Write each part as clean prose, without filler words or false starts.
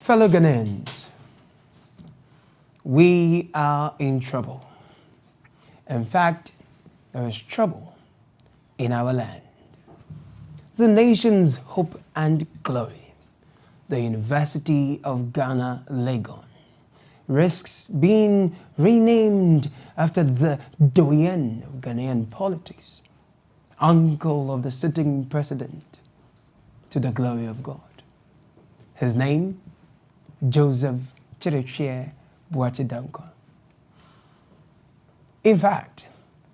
Fellow Ghanaians, we are in trouble. In fact, there is trouble in our land. The nation's hope and glory, the University of Ghana, Legon, risks being renamed after the doyen of Ghanaian politics, uncle of the sitting president, to the glory of God. His name, Joseph Chirechie Boachidankwa. In fact,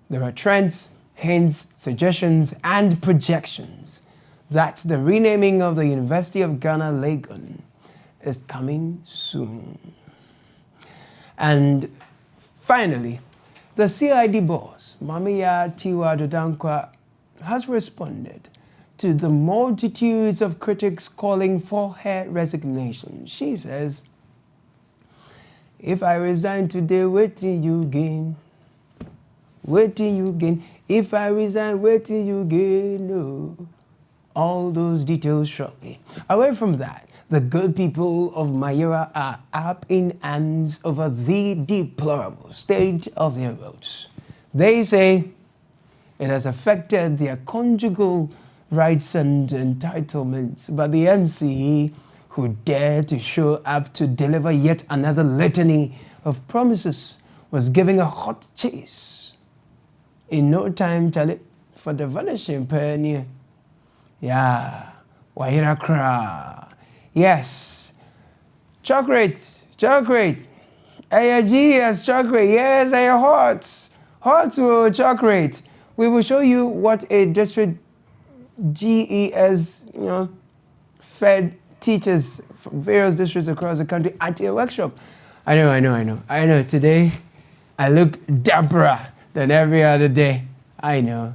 there are trends, hints, suggestions, and projections that the renaming of the University of Ghana, Legon, is coming soon. And finally, the CID boss, Mamiya Tiwa Dodankwa, has responded to the multitudes of critics calling for her resignation. She says, "If I resign today, wait till you gain. Wait till you gain. If I resign, wait till you gain." No. All those details shortly. Away from that, the good people of Mayura are up in arms over the deplorable state of their roads. They say it has affected their conjugal rights and entitlements, but the MCE, who dared to show up to deliver yet another litany of promises, was giving a hot chase. In no time, Charlie, for the vanishing pioneer. Yeah, Wahira Kra. Yes, chocolate. Yes, chocolate. Yes, hot chocolate. We will show you what a district GES, fed teachers from various districts across the country at a workshop. I know. Today, I look dapper than every other day. I know.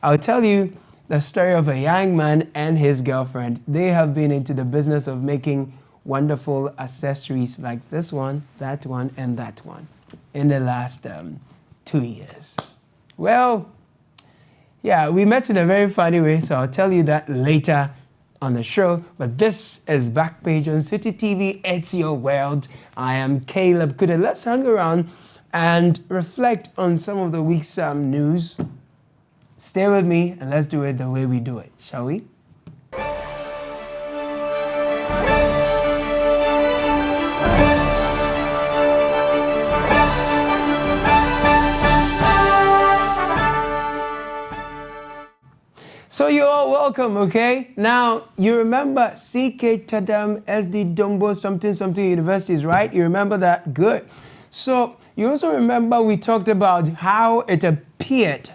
I'll tell you the story of a young man and his girlfriend. They have been into the business of making wonderful accessories like this one, that one, and that one in the last 2 years. Well, yeah, we met in a very funny way, so I'll tell you that later on the show. But this is Backpage on Citi TV. It's your world. I am Caleb Kudah. Let's hang around and reflect on some of the week's news. Stay with me and let's do it the way we do it, shall we? So you're all welcome, okay? Now, you remember CK Tadam SD Dombo something universities, right? You remember that? Good. So you also remember we talked about how it appeared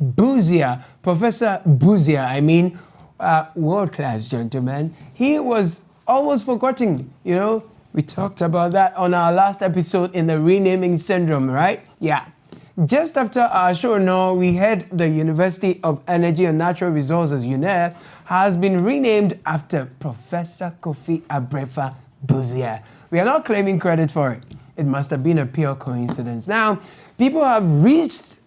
Buzia, Professor Buzia, world-class gentleman, he was almost forgotten, We talked about that on our last episode in the renaming syndrome, right? Yeah. Just after our show, we heard the University of Energy and Natural Resources, UNER, has been renamed after Professor Kofi Abrefa Buzia. We are not claiming credit for it. It must have been a pure coincidence. Now, people have reached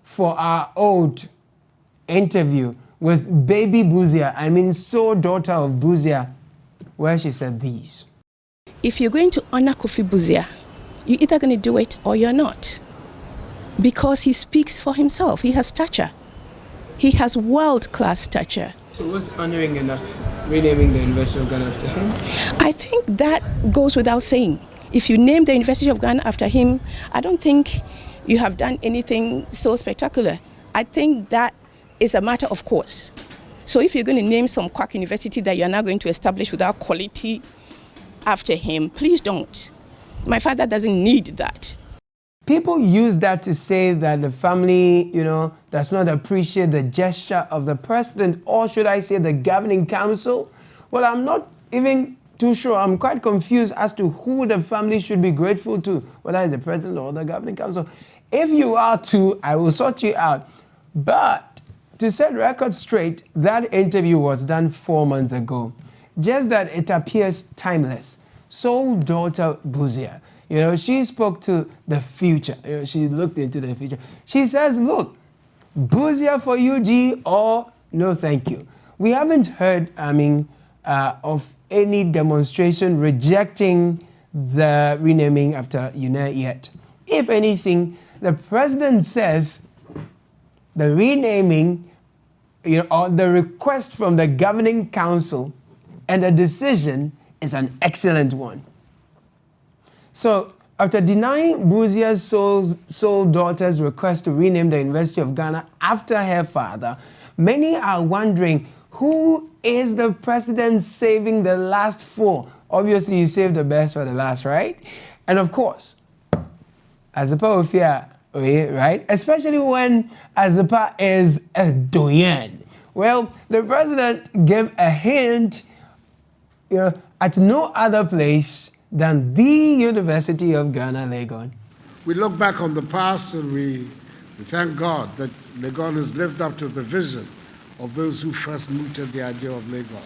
for our old interview with baby Buzia, daughter of Buzia, where she said these. If you're going to honor Kofi Buzia, you're either going to do it or you're not. Because he speaks for himself. He has stature. He has world-class stature. So what's honoring enough, renaming the University of Ghana after him? I think that goes without saying. If you name the University of Ghana after him, I don't think you have done anything so spectacular. I think that is a matter of course. So if you're going to name some quack university that you're not going to establish without quality after him, please don't. My father doesn't need that. People use that to say that the family, does not appreciate the gesture of the president, or should I say the governing council? Well, I'm not even too sure. I'm quite confused as to who the family should be grateful to, whether it's the president or the governing council. If you are too, I will sort you out. But to set record straight, that interview was done 4 months ago. Just that it appears timeless. Sole daughter Buzia, she spoke to the future. She looked into the future. She says, look, Buzia for UG or no thank you. we haven't heard, of any demonstration rejecting the renaming after UNE yet. If anything, the president says the renaming, or the request from the governing council and the decision is an excellent one. So, after denying Buzia's sole daughter's request to rename the University of Ghana after her father, many are wondering, who is the president saving the last for? Obviously, you save the best for the last, right? And of course, Azepa Ofia, right? Especially when Azepa is a doyen. Well, the president gave a hint, at no other place than the University of Ghana, Legon. We look back on the past and we thank God that Legon has lived up to the vision of those who first mooted the idea of Legon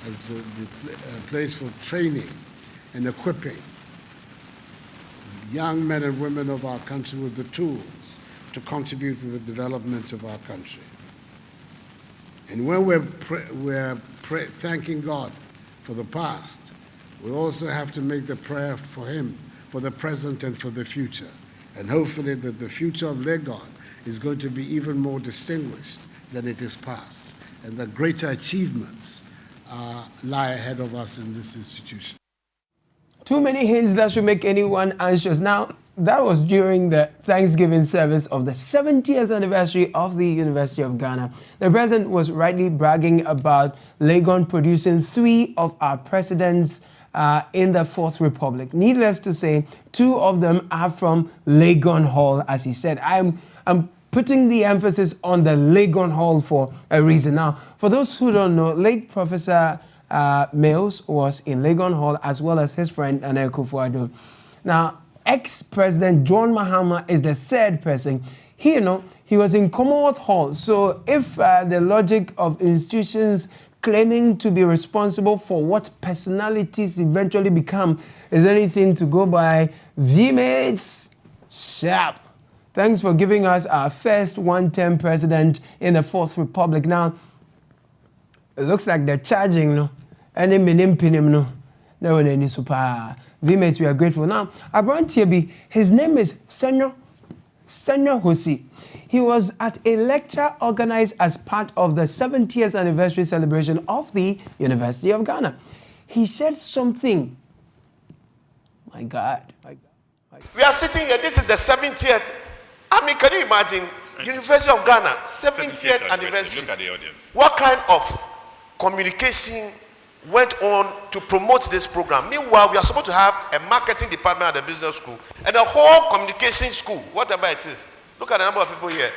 as the place for training and equipping young men and women of our country with the tools to contribute to the development of our country. And when we're thanking God for the past, we also have to make the prayer for him, for the present and for the future. And hopefully that the future of Legon is going to be even more distinguished than it is past, and that greater achievements lie ahead of us in this institution. Too many hints that should make anyone anxious. Now, that was during the Thanksgiving service of the 70th anniversary of the University of Ghana. The president was rightly bragging about Legon producing 3 of our presidents in the Fourth Republic. Needless to say, 2 of them are from Legon Hall, as he said. I'm putting the emphasis on the Legon Hall for a reason. Now, for those who don't know, late Professor Mills was in Legon Hall, as well as his friend Nana Akufo-Addo. Now, ex-President John Mahama is the 3rd person. He was in Commonwealth Hall. So if the logic of institutions claiming to be responsible for what personalities eventually become is anything to go by, V-mates, sharp. Thanks for giving us our first one-term president in the Fourth Republic. Now, it looks like they're charging, any minim pinim, no one any super. V-mates, we are grateful. Now, Abraham Tiebi, his name is Senor Hosi. He was at a lecture organized as part of the 70th anniversary celebration of the University of Ghana. He said something. My God. We are sitting here, this is the 70th. I mean, can you imagine? University of Ghana, 70th anniversary. Look at the audience. What kind of communication went on to promote this program? Meanwhile, we are supposed to have a marketing department at the business school and a whole communication school, whatever it is. Look at the number of people here.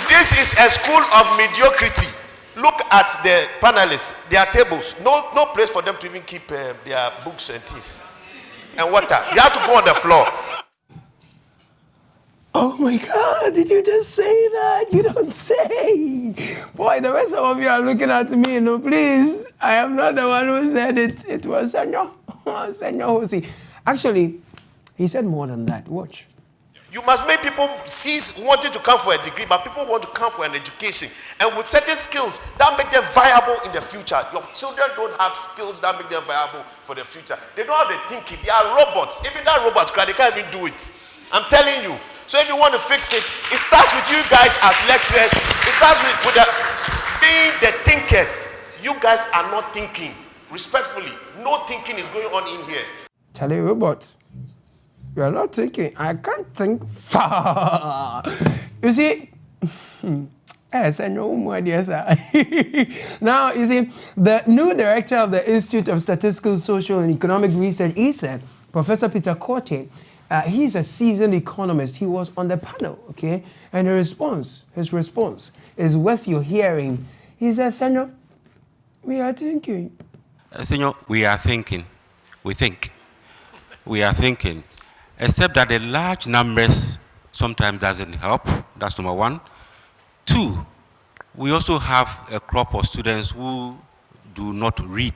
This is a school of mediocrity. Look at the panelists, their tables. No place for them to even keep their books and teas and water. They have to go on the floor. Oh my God, did you just say that? You don't say. Boy, the rest of you are looking at me, please. I am not the one who said it. It was Senor Hosi. Actually, he said more than that. Watch. You must make people cease wanting to come for a degree, but people want to come for an education. And with certain skills, that make them viable in the future. Your children don't have skills that make them viable for the future. They don't have the thinking. They are robots. Even that robot, they can't even do it. I'm telling you. So if you want to fix it, it starts with you guys as lecturers. It starts with being the thinkers. You guys are not thinking. Respectfully, no thinking is going on in here. Charlie Robot, you are not thinking. I can't think far. You see, now, you see, the new director of the Institute of Statistical, Social and Economic Research, ESET, Professor Peter Korte, he's a seasoned economist. He was on the panel, okay? And his response is worth your hearing. He says, Senor, we are thinking. Senor, we are thinking. We think. We are thinking. Except that the large numbers sometimes doesn't help. That's number one. 2, we also have a crop of students who do not read.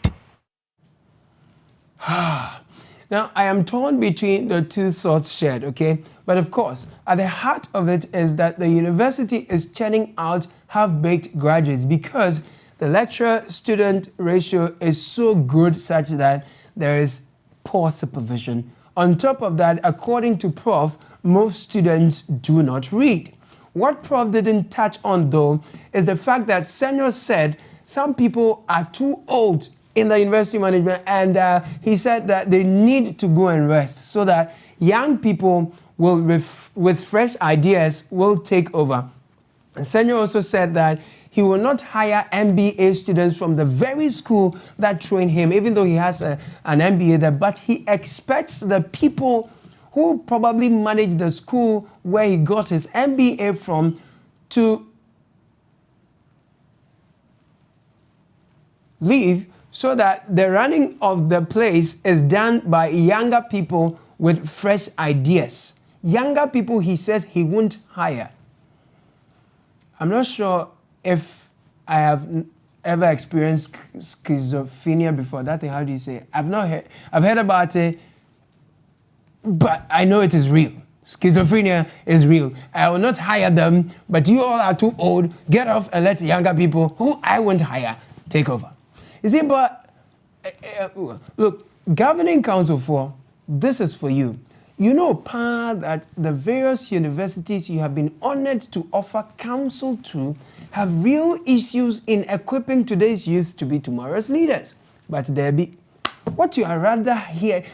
Now, I am torn between the two thoughts shared, okay? But of course, at the heart of it is that the university is churning out half-baked graduates because the lecturer-student ratio is so good such that there is poor supervision. On top of that, according to Prof, most students do not read. What Prof didn't touch on, though, is the fact that Senor said some people are too old in the university management, and he said that they need to go and rest so that young people will, with fresh ideas, will take over. And Senor also said that he will not hire MBA students from the very school that trained him, even though he has an MBA there, but he expects the people who probably managed the school where he got his MBA from to leave so that the running of the place is done by younger people with fresh ideas. Younger people, he says he won't hire. I'm not sure if I have ever experienced schizophrenia before. That thing, how do you say it? I've heard about it, but I know it is real. Schizophrenia is real. I will not hire them, but you all are too old. Get off and let younger people, who I won't hire, take over. You see, but look, governing council for, this is for you. You know, Pa, that the various universities you have been honored to offer counsel to have real issues in equipping today's youth to be tomorrow's leaders. But there be, what we are rather hearing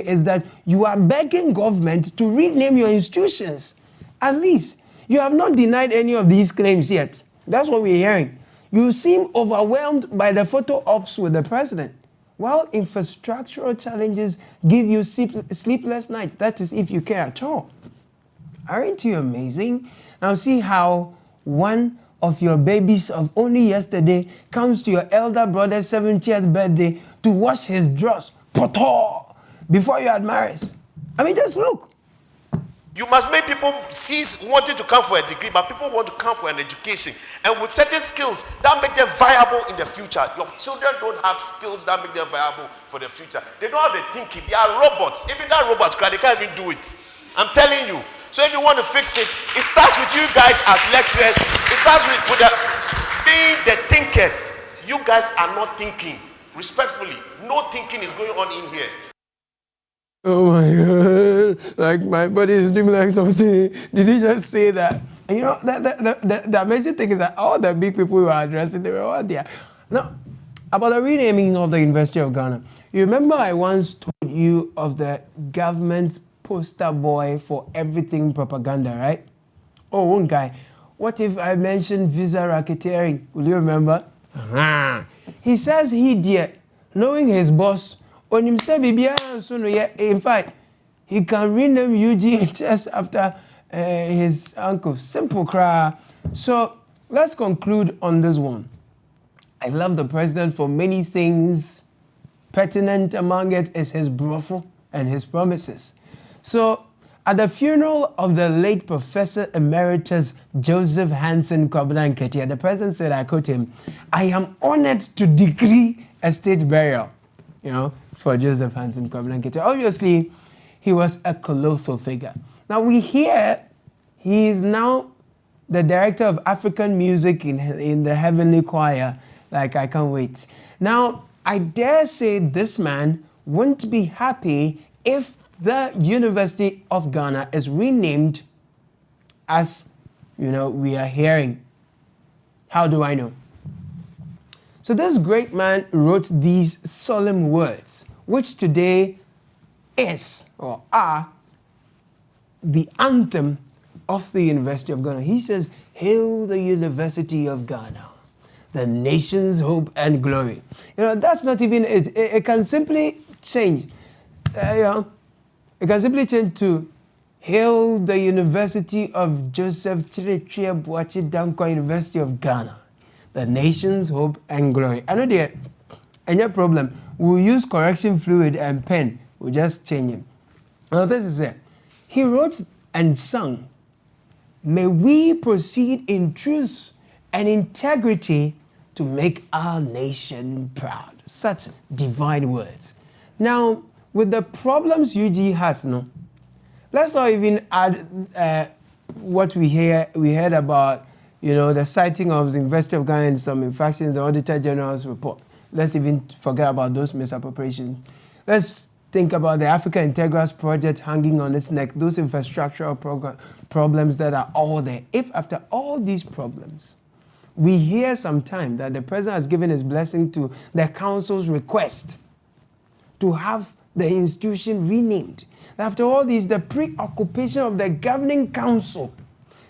is that you are begging government to rename your institutions. At least, you have not denied any of these claims yet. That's what we're hearing. You seem overwhelmed by the photo ops with the president. While infrastructural challenges give you sleepless nights, that is if you care at all. Aren't you amazing? Now see how one of your babies of only yesterday comes to your elder brother's 70th birthday to wash his drawers before you admire. I mean, just look. You must make people cease wanting to come for a degree, but people want to come for an education. And with certain skills that make them viable in the future. Your children don't have skills that make them viable for the future. They don't have the thinking. They are robots. Even that robot, they can't even do it. I'm telling you. So if you want to fix it, it starts with you guys as lecturers. It starts with being the thinkers. You guys are not thinking. Respectfully, no thinking is going on in here. Oh my God, like my body is doing like something. Did he just say that? And you know, the amazing thing is that all the big people who are addressing, they were all there. Now, about the renaming of the University of Ghana, you remember I once told you of the government's poster boy for everything propaganda, right? Oh, one guy. What if I mentioned visa racketeering? Will you remember? He says he did, knowing his boss, in fact, he can rename UG just after his uncle. Simple cry. So let's conclude on this one. I love the president for many things. Pertinent among it is his brothel and his promises. So at the funeral of the late Professor Emeritus Joseph Hansen Kwabena Nketia, the president said, I quote him, I am honored to decree a state burial, for Joseph Hansen Kwabena Nketia. Obviously, he was a colossal figure. Now we hear he is now the director of African music in the Heavenly Choir. Like, I can't wait. Now, I dare say this man won't be happy if the University of Ghana is renamed as, we are hearing. How do I know? So this great man wrote these solemn words, which today is or are the anthem of the University of Ghana. He says, "Hail the University of Ghana, the nation's hope and glory." That's not even it. It can simply change. It can simply change to "Hail the University of Joseph Chirechie Boachi Dankwa University of Ghana, the nation's hope and glory." I know there, any problem. We'll use correction fluid and pen. We'll just change it. Now this is it. He wrote and sung, "May we proceed in truth and integrity to make our nation proud." Such divine words. Now, with the problems UG has, let's not even add what we heard about You know, the citing of the University of Ghana in some infractions in the Auditor General's report. Let's even forget about those misappropriations. Let's think about the Africa Integrals project hanging on its neck, those infrastructural problems that are all there. If after all these problems, we hear sometime that the president has given his blessing to the council's request to have the institution renamed. After all these, the preoccupation of the governing council,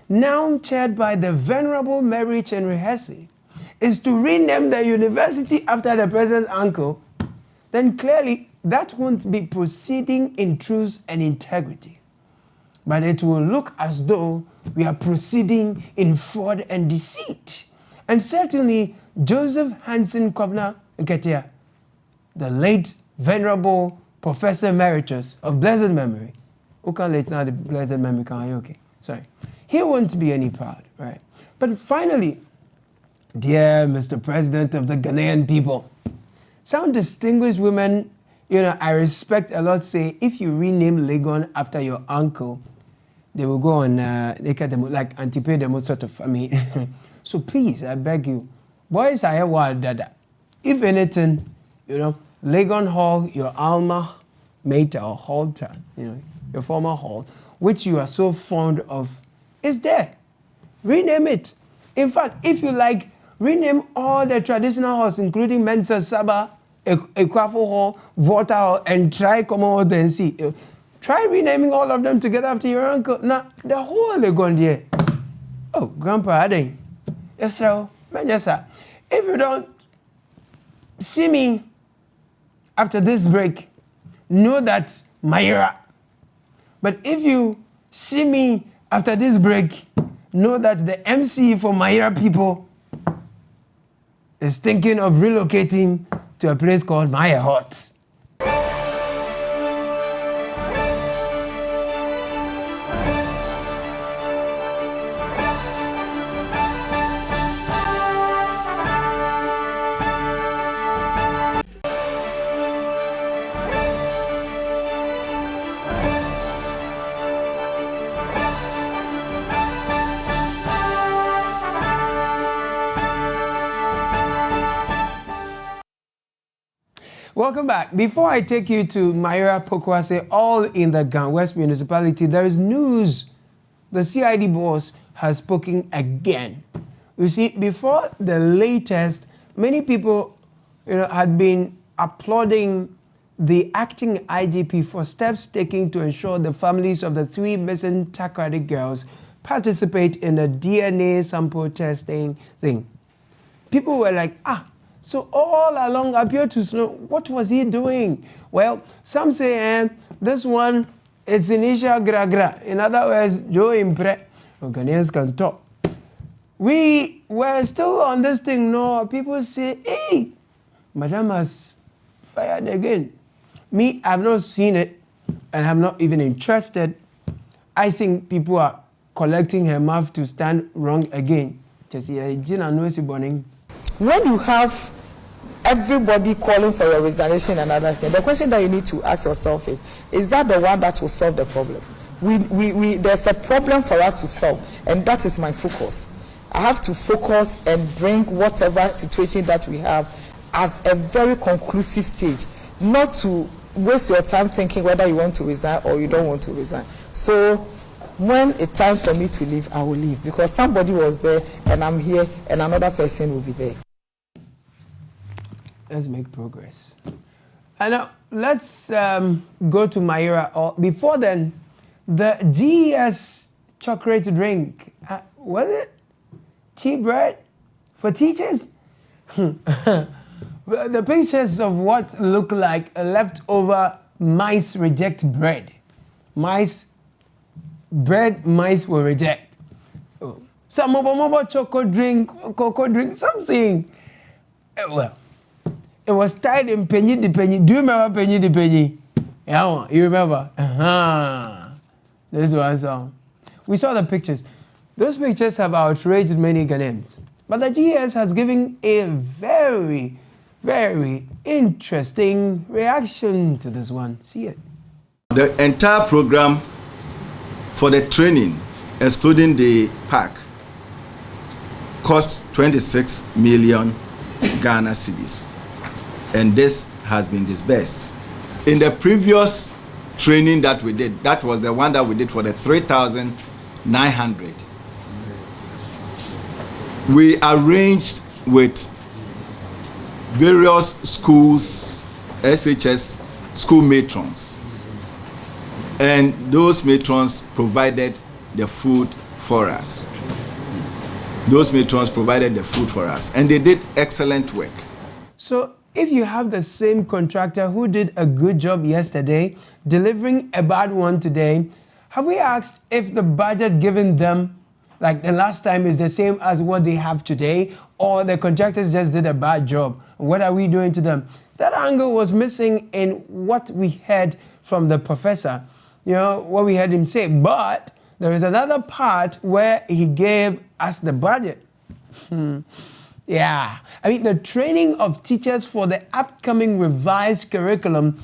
now chaired by the Venerable Mary Chenrehesi, is to rename the university after the president's uncle, then clearly that won't be proceeding in truth and integrity. But it will look as though we are proceeding in fraud and deceit. And certainly, Joseph Hansen Kwabena Nketia, the late Venerable Professor Emeritus of blessed memory, who can late now the blessed memory, okay, sorry. He won't be any proud, right? But finally, dear Mr. President of the Ghanaian people, some distinguished women, you know, I respect a lot, say, if you rename Legon after your uncle, they will go on, like anti-pedemo sort of, I mean, so please, I beg you, boys, I have dada. If anything, you know, Legon Hall, your alma mater or halter, you know, your former hall, which you are so fond of, is there. Rename it. In fact, if you like, rename all the traditional halls, including Mensa Saba, Ekwafo Hall, Volta Hall, and try come out and see. Try renaming all of them together after your uncle. Now, the whole Legon there. Oh, Grandpa, I didn't. Yes, sir. Yes, sir. If you don't see me after this break, know that Myra. But if you see me after this break, know that the MC for Myra people is thinking of relocating to a place called Maya Hut. Welcome back. Before I take you to Myra Pokwase, all in the Gan West municipality, there is news. The CID boss has spoken again. You see, before the latest, many people, you know, had been applauding the acting IGP for steps taken to ensure the families of the 3 missing Takoradi girls participate in the DNA sample testing thing. People were like, so all along, appear to know what was he doing? Well, some say this one, it's initial gra. In other words, Joe Impre. Ghanaians can talk. We were still on this thing. No, people say, hey, Madam has fired again. Me, I've not seen it, and I'm not even interested. I think people are collecting her mouth to stand wrong again. When you have everybody calling for your resignation and other things, the question that you need to ask yourself is that the one that will solve the problem? There's a problem for us to solve, and that is my focus. I have to focus and bring whatever situation that we have at a very conclusive stage, not to waste your time thinking whether you want to resign or you don't want to resign. So when it's time for me to leave, I will leave, because somebody was there and I'm here and another person will be there. Let's make progress. And now let's go to Myra. Before then, the GES chocolate drink, was it tea bread for teachers? The pictures of what look like a leftover mice reject bread. Mice will reject. Some mobile chocolate drink, cocoa drink, something. Well, it was tied in penny de penny. Do you remember penny de penny? Yeah, you remember? This one song. We saw the pictures. Those pictures have outraged many Ghanaians. But the GS has given a very, very interesting reaction to this one. See it. The entire program for the training, excluding the pack, cost 26 million Ghana cedis, and this has been disbursed. In the previous training that we did, that was the one that we did for the 3,900. We arranged with various schools, SHS school matrons, and those matrons provided the food for us. Those matrons provided the food for us, and they did excellent work. So if you have the same contractor who did a good job yesterday, delivering a bad one today, have we asked if the budget given them, like the last time, is the same as what they have today, or the contractors just did a bad job? What are we doing to them? That angle was missing in what we heard from the professor, what we heard him say. But there is another part where he gave us the budget. Yeah, I mean, the training of teachers for the upcoming revised curriculum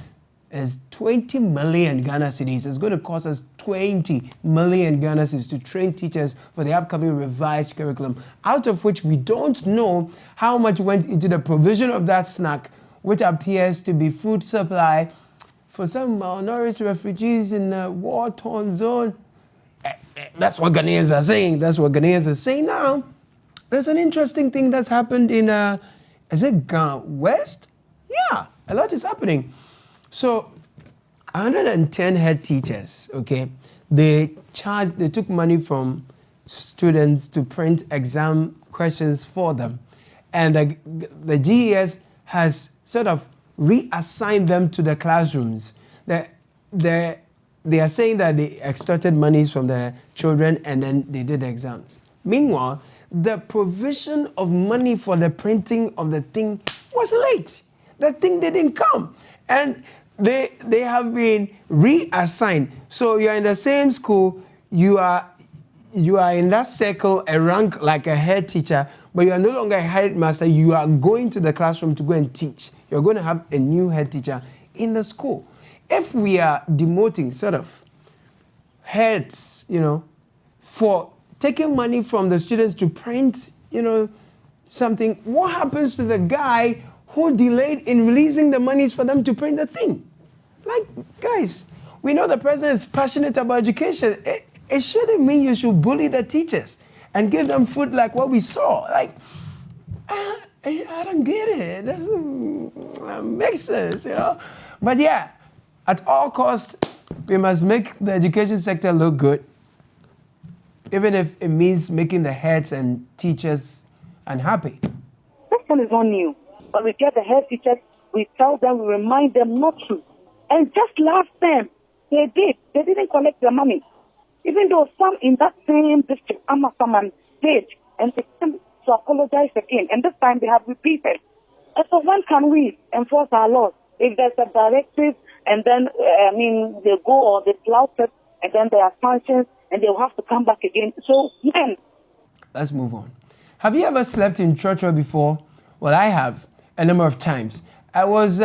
is 20 million Ghana cedis. It's going to cost us 20 million Ghana cedis to train teachers for the upcoming revised curriculum, out of which we don't know how much went into the provision of that snack, which appears to be food supply for some malnourished refugees in the war-torn zone. That's what Ghanaians are saying. That's what Ghanaians are saying now. There's an interesting thing that's happened in, is it Ghana West? Yeah, a lot is happening. So 110 head teachers, okay, they took money from students to print exam questions for them. And the GES has sort of reassigned them to the classrooms. They are saying that they extorted monies from the children and then they did the exams. Meanwhile, the provision of money for the printing of the thing was late. The thing didn't come. And they have been reassigned. So you're in the same school, you are in that circle, a rank like a head teacher, but you are no longer a headmaster. You are going to the classroom to go and teach. You're going to have a new head teacher in the school. If we are demoting sort of heads, for taking money from the students to print, something, what happens to the guy who delayed in releasing the monies for them to print the thing? Like, guys, we know the president is passionate about education. It shouldn't mean you should bully the teachers and give them food like what we saw. Like, I don't get it. It doesn't make sense, But yeah, at all costs, we must make the education sector look good, even if it means making the heads and teachers unhappy. This one is not new. When we get the head teachers, we tell them, we remind them not to. And just last time, they did. They didn't collect their money. Even though some in that same district, Amasaman, did. And they came to apologize again. And this time they have repeated. And so when can we enforce our laws? If there's a directive, and then, they go or they flout it, and then there are sanctions, and they'll have to come back again. So, when? Let's move on. Have you ever slept in Churchill before? Well, I have, a number of times. I was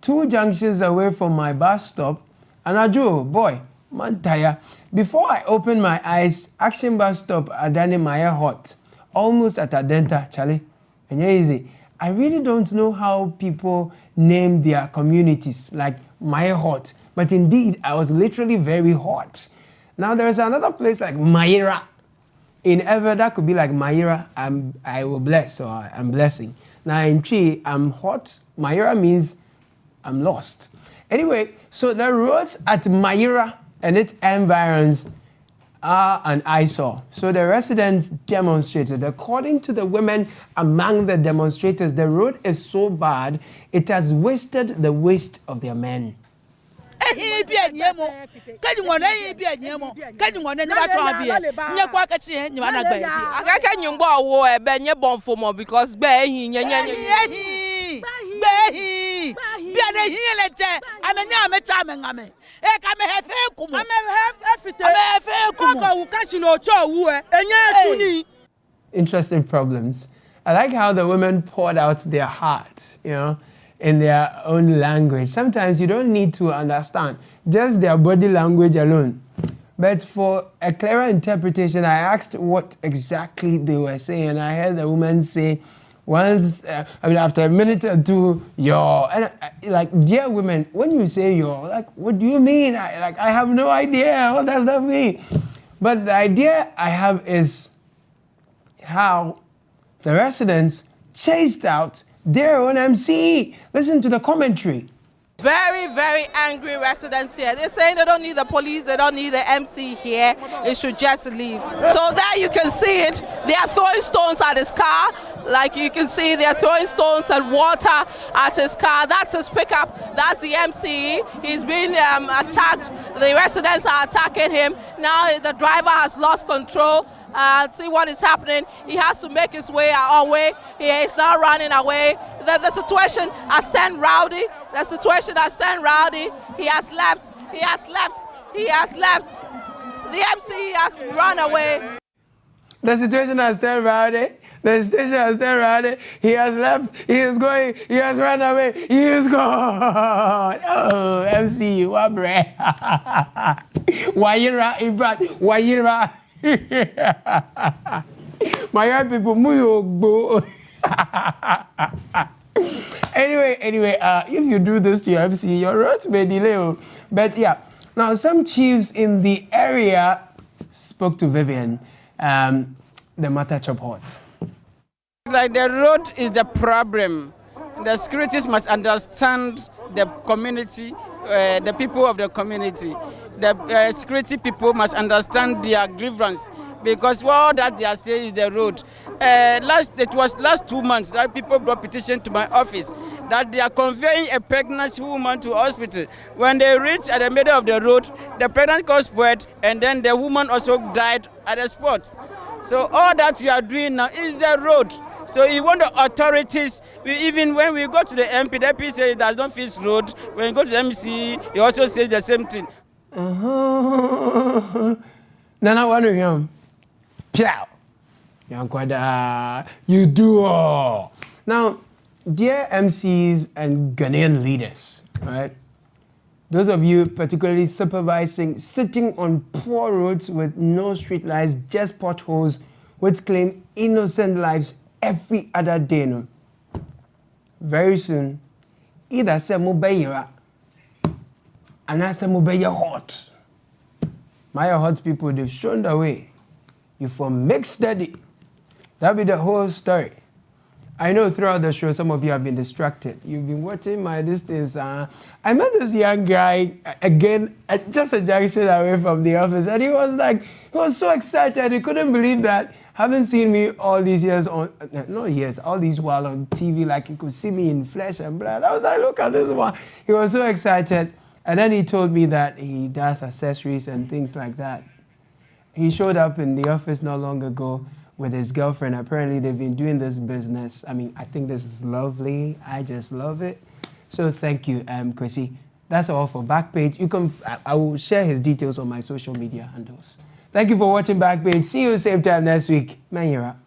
2 junctions away from my bus stop, and I drew, boy, man tired. Before I opened my eyes, Action Bus Stop, Adani Maya Hot, almost at Adenta, Charlie. And yeah, easy. I really don't know how people name their communities, like Maya Hot. But indeed, I was literally very hot. Now, there's another place like Mayra. In Ever, that could be like Mayra, I will bless, or I'm blessing. Now, in Tree, I'm hot. Mayra means I'm lost. Anyway, so the roads at Mayra and its environs are an eyesore. So the residents demonstrated. According to the women among the demonstrators, the road is so bad, it has wasted the waste of their men. Interesting problems. I like how the women poured out their heart, in their own language. Sometimes you don't need to understand, just their body language alone But for a clearer interpretation, I asked what exactly they were saying. And I heard the woman say, once, after a minute or two, like, dear women, when you say like, what do you mean? I have no idea. What does that mean? But the idea I have is how the residents chased out their own MC. Listen to the commentary. Very, very angry residents here. They're saying they don't need the police, they don't need the MC here. They should just leave. So there you can see it. They are throwing stones at his car. Like you can see, they are throwing stones and water at his car. That's his pickup. That's the MC. He's being attacked. The residents are attacking him. Now the driver has lost control. See what is happening. He has to make his way away. He is now running away. The situation has turned rowdy. The situation has turned rowdy. He has left. He has left. He has left. The MC has run away. The situation has turned rowdy. The situation has turned rowdy. He has left. He is going. He has run away. He is gone. Oh, MC, what bread? Wayira, in fact, Wayira. My young people, anyway, if you do this to your MC, your roads may delay. But yeah, now some chiefs in the area spoke to Vivian. The matter chop hot. Like the road is the problem. The securities must understand the community, the people of the community. The security people must understand their grievance, because all that they are saying is the road. It was last 2 months that people brought petition to my office that they are conveying a pregnant woman to hospital. When they reach at the middle of the road, the pregnant caused birth, and then the woman also died at the spot. So all that we are doing now is the road. So you want the authorities, even when we go to the MP, the MP says it does not fit road. When you go to the MC, he also says the same thing. Nana, what do you You do all. Now, dear MCs and Ghanaian leaders, right? Those of you particularly supervising, sitting on poor roads with no street lights, just potholes, which claim innocent lives every other day. No? Very soon, either say Mubayira and I say Mubayira hot. My hot people, they've shown the way. You from mixed study. That'll be the whole story. I know throughout the show, some of you have been distracted. You've been watching my distance. I met this young guy, again, just a junction away from the office, and he was so excited. He couldn't believe that, having seen me all these years all these while on TV, like he could see me in flesh and blood. I was like, look at this one. He was so excited. And then he told me that he does accessories and things like that. He showed up in the office not long ago with his girlfriend. Apparently, they've been doing this business. I mean, I think this is lovely. I just love it. So thank you, Chrissy. That's all for BackPage. I will share his details on my social media handles. Thank you for watching BackPage. See you same time next week. Man, you're up.